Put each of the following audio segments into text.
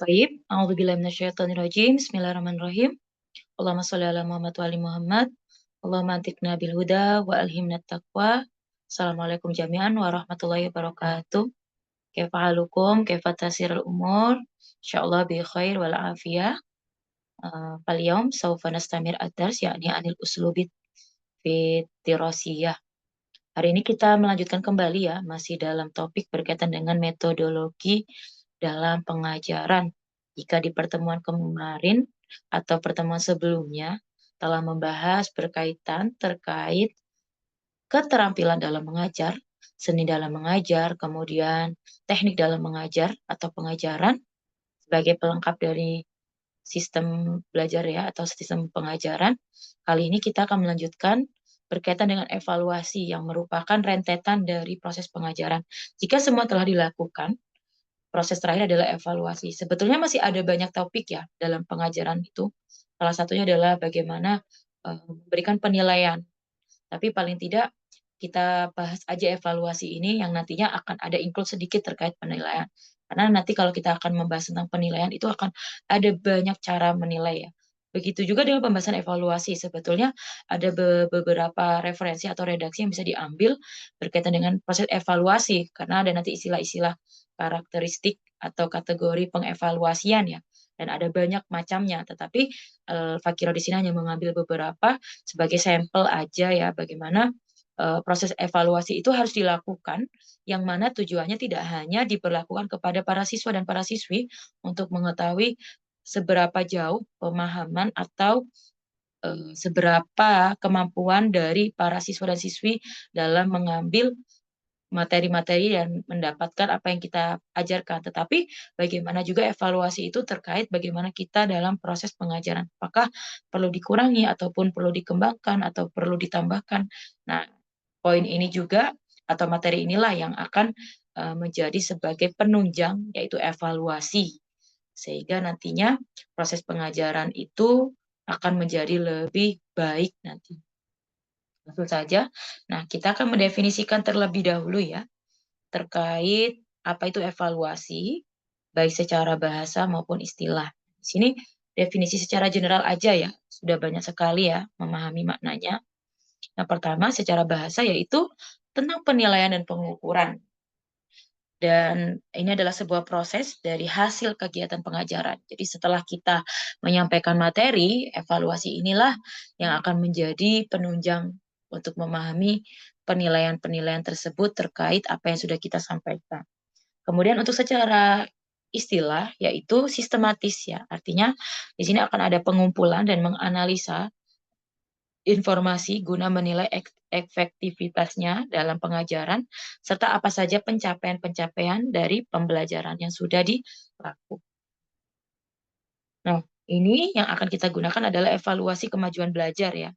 Baik, a'udzubillahi minasyaitonirrajim. Bismillahirrahmanirrahim. Allahumma sholli ala Muhammad wa ali Muhammad. Allahumma antiqna bil huda wa alhimnat taqwa. Assalamualaikum jami'an warahmatullahi wabarakatuh. Kaifa halukum? Kaifa tasirul umur? Insyaallah bi khair wal afiyah. Fal yaum sawfa nastamir ad-dars yakni anil uslubit fi dirasiyah. Hari ini kita melanjutkan kembali ya, masih dalam topik berkaitan dengan metodologi dalam pengajaran. Jika di pertemuan kemarin atau pertemuan sebelumnya telah membahas berkaitan terkait keterampilan dalam mengajar, seni dalam mengajar, kemudian teknik dalam mengajar atau pengajaran sebagai pelengkap dari sistem belajar ya atau sistem pengajaran. Kali ini kita akan melanjutkan berkaitan dengan evaluasi yang merupakan rentetan dari proses pengajaran. Jika semua telah dilakukan, proses terakhir adalah evaluasi. Sebetulnya masih ada banyak topik ya dalam pengajaran itu. Salah satunya adalah bagaimana memberikan penilaian. Tapi paling tidak kita bahas aja evaluasi ini yang nantinya akan ada include sedikit terkait penilaian. Karena nanti kalau kita akan membahas tentang penilaian itu akan ada banyak cara menilai ya. Begitu juga dengan pembahasan evaluasi. Sebetulnya ada beberapa referensi atau redaksi yang bisa diambil berkaitan dengan proses evaluasi karena ada nanti istilah-istilah karakteristik atau kategori pengevaluasian ya. Dan ada banyak macamnya, tetapi Fakiro di sini hanya mengambil beberapa sebagai sampel aja ya bagaimana proses evaluasi itu harus dilakukan, yang mana tujuannya tidak hanya diberlakukan kepada para siswa dan para siswi untuk mengetahui seberapa jauh pemahaman atau seberapa kemampuan dari para siswa dan siswi dalam mengambil materi-materi dan mendapatkan apa yang kita ajarkan. Tetapi bagaimana juga evaluasi itu terkait bagaimana kita dalam proses pengajaran. Apakah perlu dikurangi ataupun perlu dikembangkan atau perlu ditambahkan. Nah, poin ini juga atau materi inilah yang akan menjadi sebagai penunjang yaitu evaluasi. Sehingga nantinya proses pengajaran itu akan menjadi lebih baik nanti. Langsung saja. Nah, kita akan mendefinisikan terlebih dahulu ya terkait apa itu evaluasi, baik secara bahasa maupun istilah. Di sini definisi secara general aja ya, sudah banyak sekali ya memahami maknanya. Yang pertama secara bahasa yaitu tentang penilaian dan pengukuran. Dan ini adalah sebuah proses dari hasil kegiatan pengajaran. Jadi setelah kita menyampaikan materi, evaluasi inilah yang akan menjadi penunjang untuk memahami penilaian-penilaian tersebut terkait apa yang sudah kita sampaikan. Kemudian untuk secara istilah yaitu sistematis ya. Artinya di sini akan ada pengumpulan dan menganalisa informasi guna menilai efektivitasnya dalam pengajaran serta apa saja pencapaian-pencapaian dari pembelajaran yang sudah dilakukan. Nah, ini yang akan kita gunakan adalah evaluasi kemajuan belajar ya.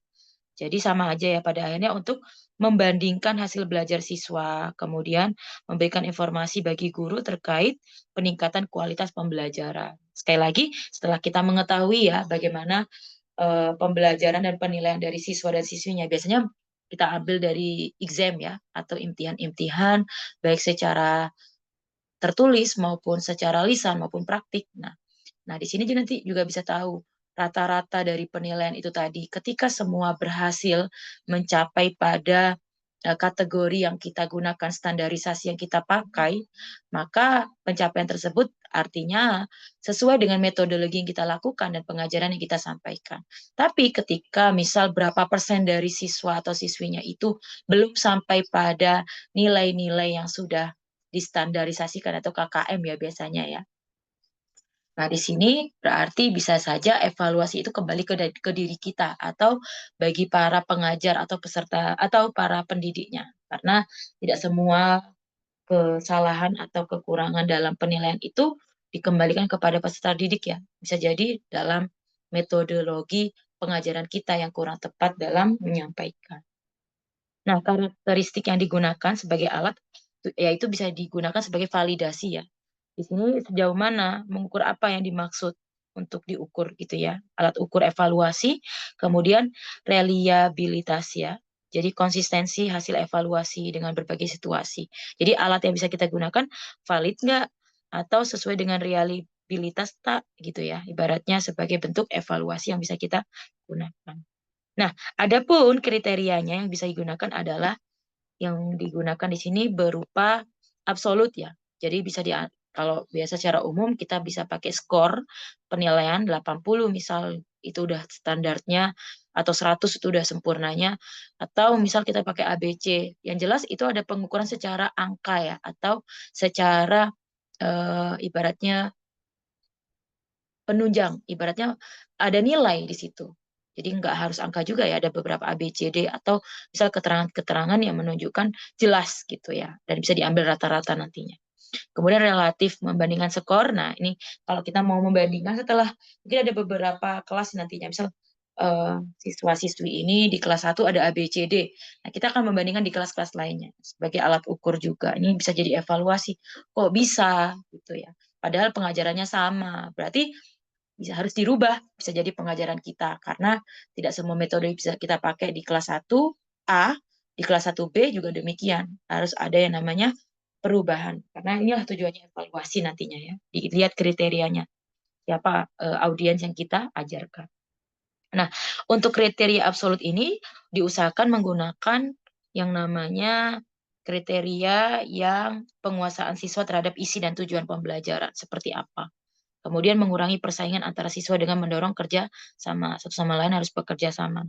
Jadi sama aja ya pada akhirnya untuk membandingkan hasil belajar siswa, kemudian memberikan informasi bagi guru terkait peningkatan kualitas pembelajaran. Sekali lagi, setelah kita mengetahui ya bagaimana pembelajaran dan penilaian dari siswa dan siswinya, biasanya kita ambil dari exam ya atau imtihan-imtihan baik secara tertulis maupun secara lisan maupun praktik. Nah, di sini nanti juga bisa tahu rata-rata dari penilaian itu tadi. Ketika semua berhasil mencapai pada kategori yang kita gunakan, standarisasi yang kita pakai, maka pencapaian tersebut artinya sesuai dengan metodologi yang kita lakukan dan pengajaran yang kita sampaikan. Tapi ketika misal berapa persen dari siswa atau siswinya itu belum sampai pada nilai-nilai yang sudah distandarisasikan atau KKM ya biasanya ya. Nah, di sini berarti bisa saja evaluasi itu kembali ke diri kita atau bagi para pengajar atau peserta atau para pendidiknya. Karena tidak semua kesalahan atau kekurangan dalam penilaian itu dikembalikan kepada peserta didik ya. Bisa jadi dalam metodologi pengajaran kita yang kurang tepat dalam menyampaikan. Nah, karakteristik yang digunakan sebagai alat yaitu bisa digunakan sebagai validasi ya. Di sini sejauh mana mengukur apa yang dimaksud untuk diukur gitu ya. Alat ukur evaluasi, kemudian reliabilitas ya. Jadi konsistensi hasil evaluasi dengan berbagai situasi. Jadi alat yang bisa kita gunakan valid nggak atau sesuai dengan adaptabilitas tak gitu ya, ibaratnya sebagai bentuk evaluasi yang bisa kita gunakan. Nah, adapun kriterianya yang bisa digunakan adalah yang digunakan di sini berupa absolut ya. Jadi bisa kalau biasa secara umum kita bisa pakai skor penilaian 80 misal itu udah standarnya atau 100 itu udah sempurnanya atau misal kita pakai ABC. Yang jelas itu ada pengukuran secara angka ya atau secara ibaratnya penunjang, ibaratnya ada nilai di situ. Jadi nggak harus angka juga ya, ada beberapa A, B, C, D, atau misal keterangan-keterangan yang menunjukkan jelas gitu ya, dan bisa diambil rata-rata nantinya. Kemudian relatif membandingkan skor. Nah, ini kalau kita mau membandingkan setelah mungkin ada beberapa kelas nantinya, misal siswa-siswi ini di kelas 1 ada A, B, C, D. Nah, kita akan membandingkan di kelas-kelas lainnya sebagai alat ukur juga. Ini bisa jadi evaluasi. Kok bisa gitu ya? Padahal pengajarannya sama. Berarti harus dirubah, bisa jadi pengajaran kita karena tidak semua metode bisa kita pakai di kelas 1 A, di kelas 1 B juga demikian. Harus ada yang namanya perubahan. Karena inilah tujuannya evaluasi nantinya ya. Dilihat kriterianya. Siapa audiens yang kita ajarkan. Nah, untuk kriteria absolut ini diusahakan menggunakan yang namanya kriteria yang penguasaan siswa terhadap isi dan tujuan pembelajaran seperti apa. Kemudian mengurangi persaingan antara siswa dengan mendorong kerja sama satu sama lain harus bekerja sama.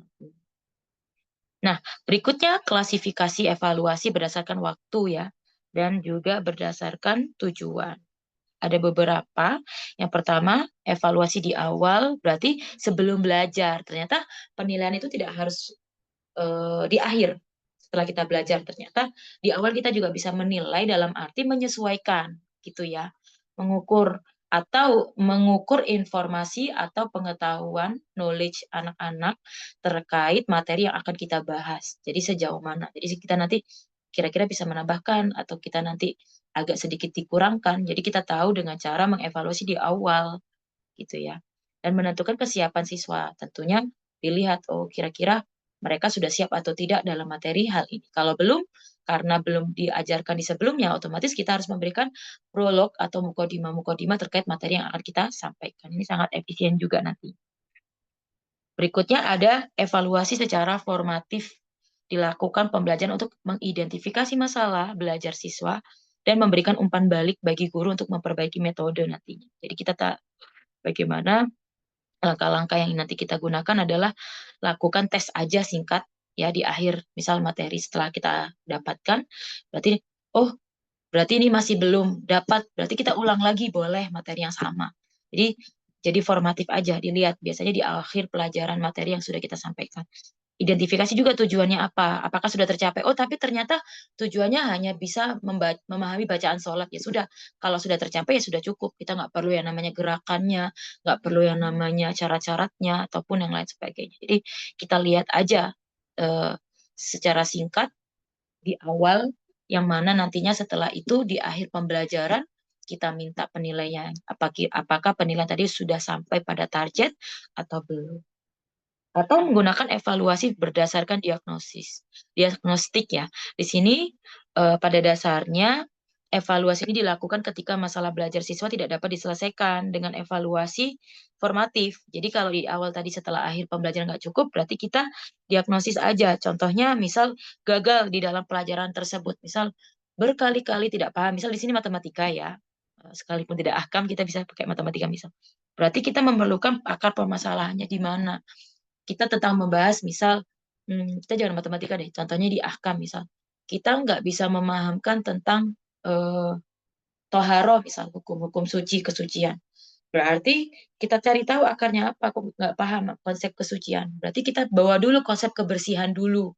Nah, berikutnya klasifikasi evaluasi berdasarkan waktu ya, dan juga berdasarkan tujuan. Ada beberapa. Yang pertama, evaluasi di awal berarti sebelum belajar. Ternyata penilaian itu tidak harus di akhir setelah kita belajar. Ternyata di awal kita juga bisa menilai dalam arti menyesuaikan gitu ya. Mengukur atau mengukur informasi atau pengetahuan knowledge anak-anak terkait materi yang akan kita bahas. Jadi sejauh mana. Jadi kita nanti kira-kira bisa menambahkan atau kita nanti agak sedikit dikurangkan. Jadi kita tahu dengan cara mengevaluasi di awal gitu ya. Dan menentukan kesiapan siswa. Tentunya dilihat, oh kira-kira mereka sudah siap atau tidak dalam materi hal ini. Kalau belum, karena belum diajarkan di sebelumnya, otomatis kita harus memberikan prolog atau mukodima-mukodima terkait materi yang akan kita sampaikan. Ini sangat efisien juga nanti. Berikutnya ada evaluasi secara formatif. Dilakukan pembelajaran untuk mengidentifikasi masalah belajar siswa dan memberikan umpan balik bagi guru untuk memperbaiki metode nantinya. Jadi kita tak bagaimana langkah-langkah yang nanti kita gunakan adalah lakukan tes aja singkat ya di akhir misal materi setelah kita dapatkan berarti oh berarti ini masih belum dapat berarti kita ulang lagi boleh materi yang sama jadi formatif aja dilihat biasanya di akhir pelajaran materi yang sudah kita sampaikan. Identifikasi juga tujuannya apa, apakah sudah tercapai? Oh, tapi ternyata tujuannya hanya bisa memahami bacaan sholat. Ya sudah, kalau sudah tercapai ya sudah cukup. Kita nggak perlu yang namanya gerakannya, nggak perlu yang namanya syarat-syaratnya, ataupun yang lain sebagainya. Jadi kita lihat aja secara singkat di awal, yang mana nantinya setelah itu di akhir pembelajaran kita minta penilaian. Apakah penilaian tadi sudah sampai pada target atau belum? Atau menggunakan evaluasi berdasarkan diagnostik ya. Di sini pada dasarnya evaluasi ini dilakukan ketika masalah belajar siswa tidak dapat diselesaikan dengan evaluasi formatif. Jadi kalau di awal tadi setelah akhir pembelajaran nggak cukup, berarti kita diagnosis aja. Contohnya misal gagal di dalam pelajaran tersebut, misal berkali-kali tidak paham. Misal di sini matematika ya, sekalipun tidak ahkam kita bisa pakai matematika misal. Berarti kita memerlukan akar permasalahannya di mana kita tentang membahas misal, kita jangan matematika deh, contohnya di ahkam misal. Kita nggak bisa memahamkan tentang eh, toharo misal, hukum-hukum suci, kesucian. Berarti kita cari tahu akarnya apa, kok nggak paham konsep kesucian. Berarti kita bawa dulu konsep kebersihan dulu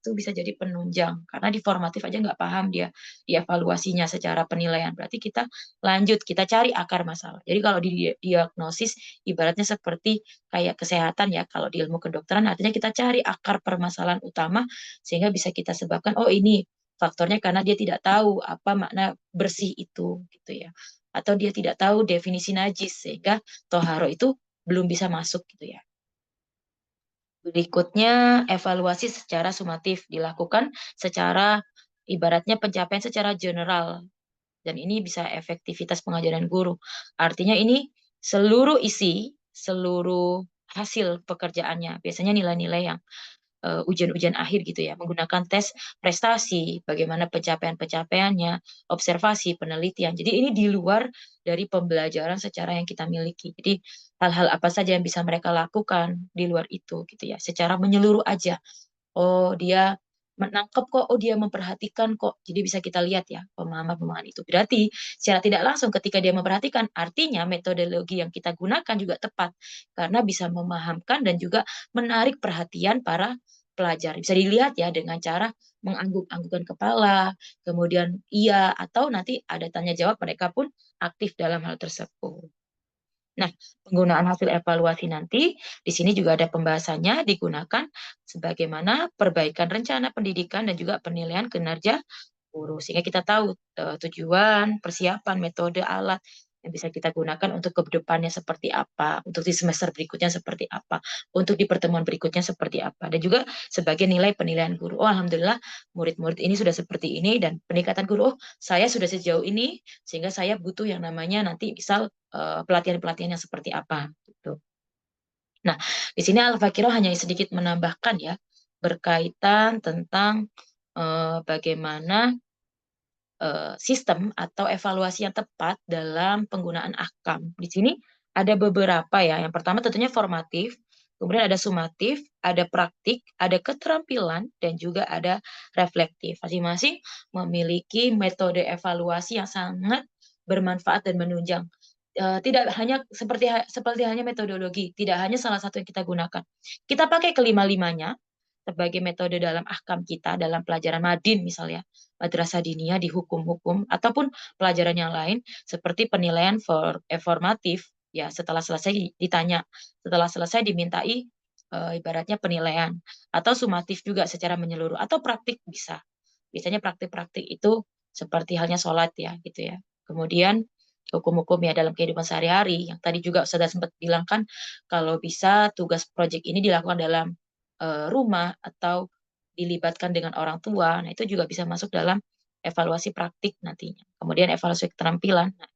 itu bisa jadi penunjang karena di formatif aja nggak paham dia dievaluasinya secara penilaian berarti kita lanjut kita cari akar masalah jadi kalau di diagnosis ibaratnya seperti kayak kesehatan ya kalau di ilmu kedokteran artinya kita cari akar permasalahan utama sehingga bisa kita sebabkan oh ini faktornya karena dia tidak tahu apa makna bersih itu gitu ya atau dia tidak tahu definisi najis sehingga toharo itu belum bisa masuk gitu ya. Berikutnya, evaluasi secara sumatif dilakukan secara ibaratnya pencapaian secara general. dan ini bisa efektivitas pengajaran guru. Artinya ini seluruh isi, seluruh hasil pekerjaannya, biasanya nilai-nilai yang ujian-ujian akhir gitu ya, menggunakan tes prestasi, bagaimana pencapaian-pencapaiannya, observasi, penelitian. Jadi ini di luar dari pembelajaran secara yang kita miliki. Jadi hal-hal apa saja yang bisa mereka lakukan di luar itu gitu ya, secara menyeluruh aja. Oh, dia menangkap kok, oh dia memperhatikan kok. Jadi bisa kita lihat ya pemahaman-pemahaman itu. Berarti secara tidak langsung ketika dia memperhatikan, artinya metodologi yang kita gunakan juga tepat karena bisa memahamkan dan juga menarik perhatian para pelajar. Bisa dilihat ya dengan cara mengangguk-anggukkan kepala, kemudian iya atau nanti ada tanya jawab mereka pun aktif dalam hal tersebut. Nah, penggunaan hasil evaluasi nanti, di sini juga ada pembahasannya digunakan sebagaimana perbaikan rencana pendidikan dan juga penilaian kinerja guru. Sehingga kita tahu tujuan, persiapan, metode, alat yang bisa kita gunakan untuk ke depannya seperti apa, untuk di semester berikutnya seperti apa, untuk di pertemuan berikutnya seperti apa, dan juga sebagai nilai penilaian guru. Oh, alhamdulillah murid-murid ini sudah seperti ini dan peningkatan guru, oh saya sudah sejauh ini sehingga saya butuh yang namanya nanti misal pelatihan-pelatihan yang seperti apa gitu. Nah, di sini Al-Fakiro hanya sedikit menambahkan ya berkaitan tentang bagaimana sistem atau evaluasi yang tepat dalam penggunaan ahkam. Di sini ada beberapa ya. Yang pertama tentunya formatif, kemudian ada sumatif, ada praktik, ada keterampilan, dan juga ada reflektif. Masing-masing memiliki metode evaluasi yang sangat bermanfaat dan menunjang. Tidak hanya seperti hanya metodologi, tidak hanya salah satu yang kita gunakan. Kita pakai kelima-limanya sebagai metode dalam ahkam kita, dalam pelajaran madin misalnya, madrasah diniyah di hukum-hukum, ataupun pelajaran yang lain seperti penilaian formatif, ya setelah selesai ditanya, setelah selesai dimintai ibaratnya penilaian, atau sumatif juga secara menyeluruh, atau praktik bisa. Biasanya praktik-praktik itu seperti halnya sholat ya, gitu ya. Kemudian hukum-hukum ya dalam kehidupan sehari-hari, yang tadi juga sudah sempat bilang kan, kalau bisa tugas proyek ini dilakukan dalam rumah atau dilibatkan dengan orang tua. Nah, itu juga bisa masuk dalam evaluasi praktik nantinya. Kemudian evaluasi keterampilan. Nah,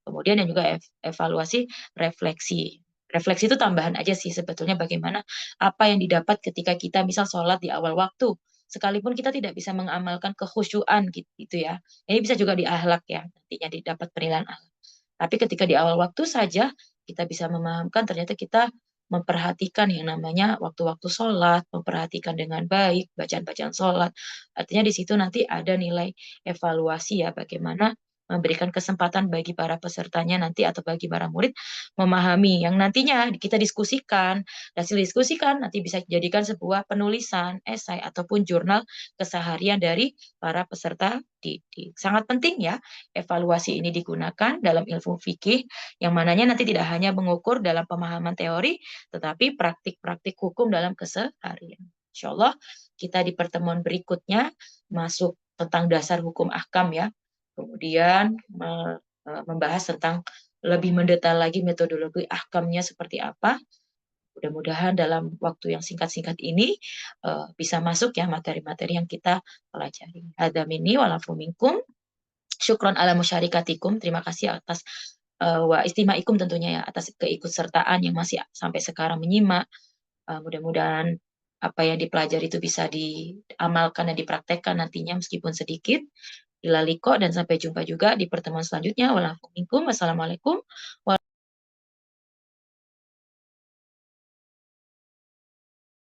kemudian yang juga evaluasi refleksi. Refleksi itu tambahan aja sih sebetulnya bagaimana apa yang didapat ketika kita misal sholat di awal waktu. Sekalipun kita tidak bisa mengamalkan kekhusyuan gitu ya. Ini bisa juga di akhlak ya, nantinya didapat penilaian akhlak. Tapi ketika di awal waktu saja kita bisa memahamkan ternyata kita memperhatikan yang namanya waktu-waktu sholat, memperhatikan dengan baik bacaan-bacaan sholat. Artinya di situ nanti ada nilai evaluasi ya, bagaimana memberikan kesempatan bagi para pesertanya nanti atau bagi para murid memahami yang nantinya kita diskusikan, hasil diskusikan nanti bisa dijadikan sebuah penulisan, esai ataupun jurnal keseharian dari para peserta didik. Sangat penting ya evaluasi ini digunakan dalam ilmu fikih yang mananya nanti tidak hanya mengukur dalam pemahaman teori tetapi praktik-praktik hukum dalam keseharian. Insya Allah kita di pertemuan berikutnya masuk tentang dasar hukum ahkam ya. Kemudian membahas tentang lebih mendetail lagi metodologi ahkamnya seperti apa. Mudah-mudahan dalam waktu yang singkat-singkat ini bisa masuk ya materi-materi yang kita pelajari. Hadza minni wa lafu minkum. Syukron ala musyarikatikum. Terima kasih atas wa istimaikum tentunya ya atas keikutsertaan yang masih sampai sekarang menyimak. Mudah-mudahan apa yang dipelajari itu bisa diamalkan dan dipraktekkan nantinya meskipun sedikit. Ila liko dan sampai jumpa juga di pertemuan selanjutnya. Wassalamualaikum.